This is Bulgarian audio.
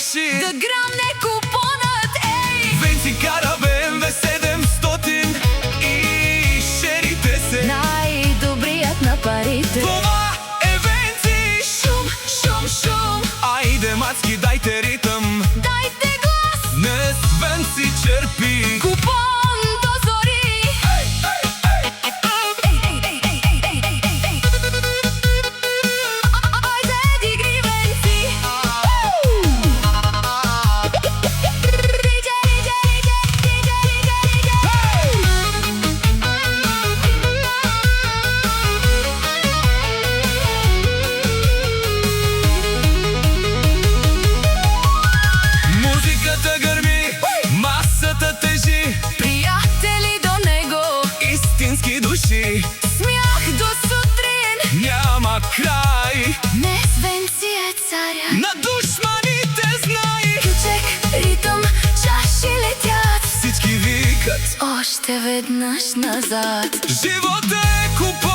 машин да грамне купонот, ей! Венци кара BMW 700 и шерите се Најдобриот на парите. Това е Венци! Шум, шум, шум, Ајде мацки, дајте ритм, дајте глас. днес Венци черпи Купон до зори. Ајде дигри Венци. Музиката грми, масата тежи, Пријатели до него, истински души, смях до сутрин. няма крај. Днес Венци е царя. На душманите знај, Клучек, ритм, чаши летят. всички викат, Оште веднаш назад. живот е купон.